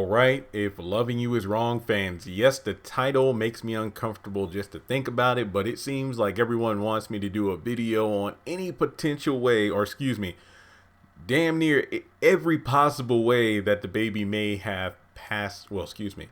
right, if loving you is wrong, fans. Yes, the title makes me uncomfortable just to think about it, but it seems like everyone wants me to do a video on any potential way, or excuse me, damn near every possible way that the baby may have passed, well, excuse me,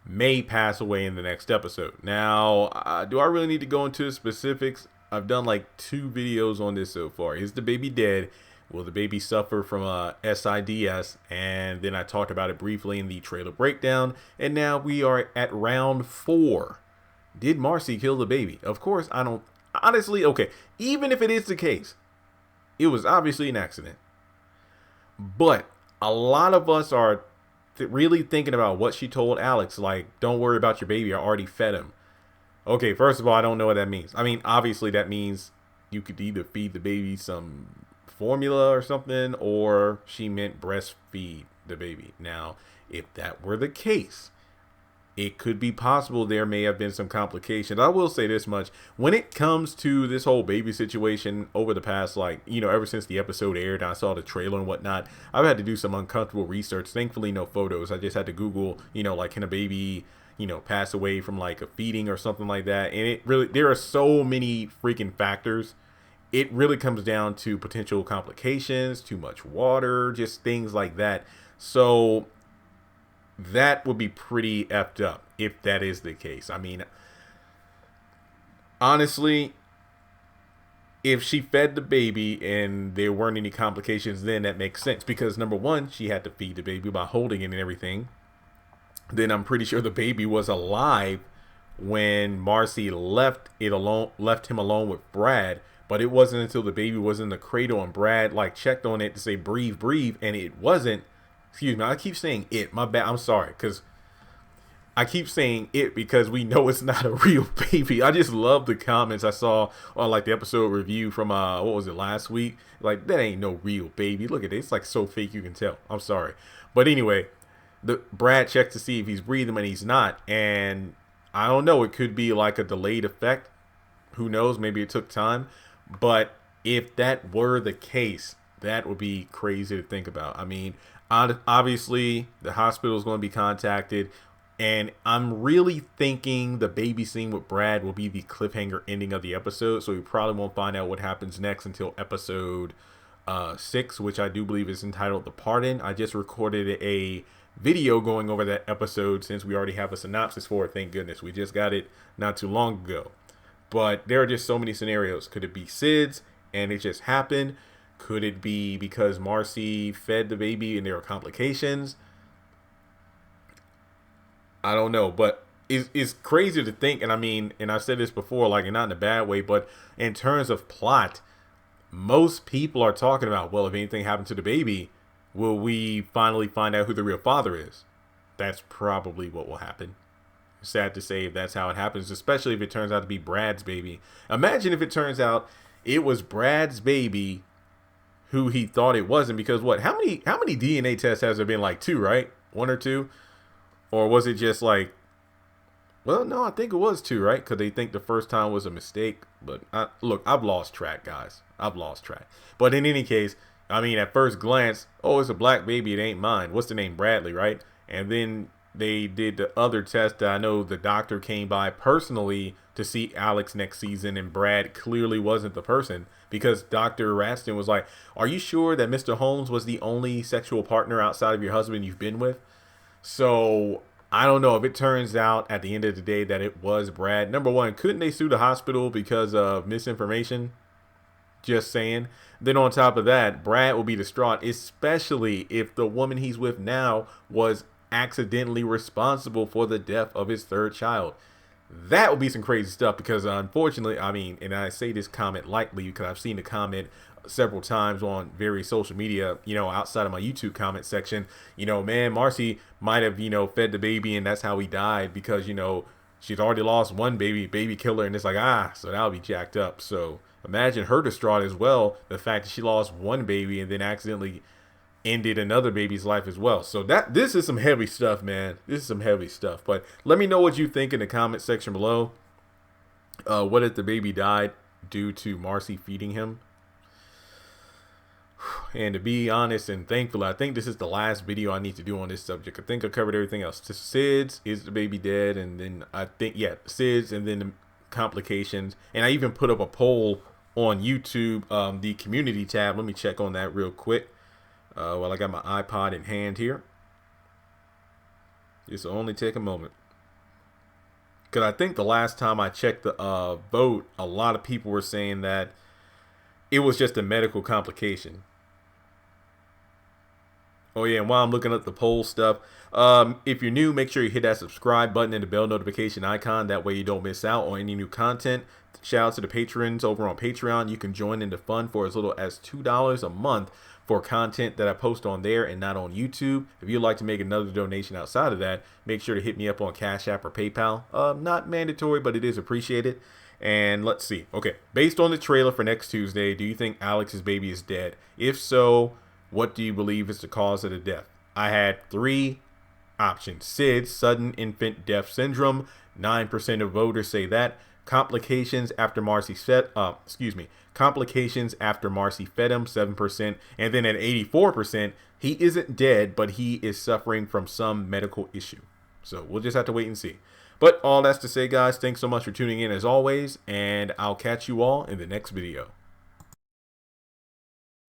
may pass away in the next episode. Now, do I really need to go into specifics? I've done like 2 videos on this so far. Is the baby dead? Will the baby suffer from SIDS? And then I talked about it briefly in the trailer breakdown. And now we are at round 4. Did Marcie kill the baby? Of course, I don't. Honestly, okay, even if it is the case, it was obviously an accident. But a lot of us are really thinking about what she told Alex. Like, don't worry about your baby. I already fed him. Okay, first of all, I don't know what that means. I mean, obviously that means you could either feed the baby some formula or something, or she meant breastfeed the baby. Now, if that were the case, it could be possible there may have been some complications. I will say this much. When it comes to this whole baby situation over the past, like, ever since the episode aired, I saw the trailer and whatnot, I've had to do some uncomfortable research. Thankfully, no photos. I just had to Google, like, can a baby, pass away from like a feeding or something like that? And it really, there are so many freaking factors. It really comes down to potential complications, too much water, just things like that. So that would be pretty effed up if that is the case. I mean, honestly, if she fed the baby and there weren't any complications, then that makes sense. Because number one, she had to feed the baby by holding it and everything. Then I'm pretty sure the baby was alive when Marcie left him alone with Brad. But it wasn't until the baby was in the cradle and Brad like checked on it to say breathe, breathe, and it wasn't. Excuse me, I keep saying it. My bad. I'm sorry, because I keep saying it because we know it's not a real baby. I just love the comments I saw on like the episode review from what was it, last week? Like, that ain't no real baby. Look at it. It's like so fake you can tell. I'm sorry. But anyway, the Brad checks to see if he's breathing and he's not. And I don't know. It could be like a delayed effect. Who knows? Maybe it took time. But if that were the case, that would be crazy to think about. I mean, obviously, the hospital is going to be contacted. And I'm really thinking the baby scene with Brad will be the cliffhanger ending of the episode. So we probably won't find out what happens next until episode 6, which I do believe is entitled The Pardon. I just recorded a video going over that episode since we already have a synopsis for it. Thank goodness. We just got it not too long ago. But there are just so many scenarios. Could it be SIDS and it just happened? Could it be because Marcie fed the baby and there are complications? I don't know, but it's crazy to think. And I mean, and I said this before, like, not in a bad way, but in terms of plot, most people are talking about, well, if anything happened to the baby, will we finally find out who the real father is? That's probably what will happen. Sad to say if that's how it happens, especially if it turns out to be Brad's baby. Imagine if it turns out it was Brad's baby who he thought it wasn't, because what? How many DNA tests has there been? Like 2, right? 1 or 2? Or was it just like, well, no, I think it was 2, right? Because they think the first time was a mistake. But look, I've lost track, guys. I've lost track. But in any case, I mean, at first glance, oh, it's a black baby. It ain't mine. What's the name? Bradley, right? And then they did the other test that I know the doctor came by personally to see Alex next season, and Brad clearly wasn't the person, because Dr. Raston was like, are you sure that Mr. Holmes was the only sexual partner outside of your husband you've been with? So I don't know if it turns out at the end of the day that it was Brad. Number one, couldn't they sue the hospital because of misinformation? Just saying. Then on top of that, Brad will be distraught, especially if the woman he's with now was accidentally responsible for the death of his 3rd child. That would be some crazy stuff, because unfortunately, I mean, and I say this comment lightly because I've seen the comment several times on various social media, outside of my YouTube comment section, man, Marcie might have, fed the baby and that's how he died, because, she's already lost one baby killer, and it's like, so that'll be jacked up. So imagine her distraught as well, the fact that she lost one baby and then accidentally ended another baby's life as well. So this is some heavy stuff, man. This is some heavy stuff. But let me know what you think in the comment section below. What if the baby died due to Marcie feeding him? And to be honest and thankful, I think this is the last video I need to do on this subject. I think I covered everything else. SIDS, is the baby dead? And then I think, yeah, SIDS and then the complications. And I even put up a poll on YouTube, the community tab. Let me check on that real quick while I got my iPod in hand here. This will only take a moment. Because I think the last time I checked the vote, a lot of people were saying that it was just a medical complication. Oh yeah, and while I'm looking at the poll stuff, if you're new, make sure you hit that subscribe button and the bell notification icon. That way you don't miss out on any new content. Shout out to the patrons over on Patreon. You can join in the fun for as little as $2 a month for content that I post on there and not on YouTube. If you'd like to make another donation outside of that, make sure to hit me up on Cash App or PayPal. Not mandatory, but it is appreciated. And let's see. Okay, based on the trailer for next Tuesday, do you think Alex's baby is dead? If so, what do you believe is the cause of the death? I had 3 options. SIDS, sudden infant death syndrome. 9% of voters say that. Complications after Marcie fed, complications after Marcie fed him, 7%. And then at 84%, he isn't dead, but he is suffering from some medical issue. So we'll just have to wait and see. But all that's to say, guys, thanks so much for tuning in as always, and I'll catch you all in the next video.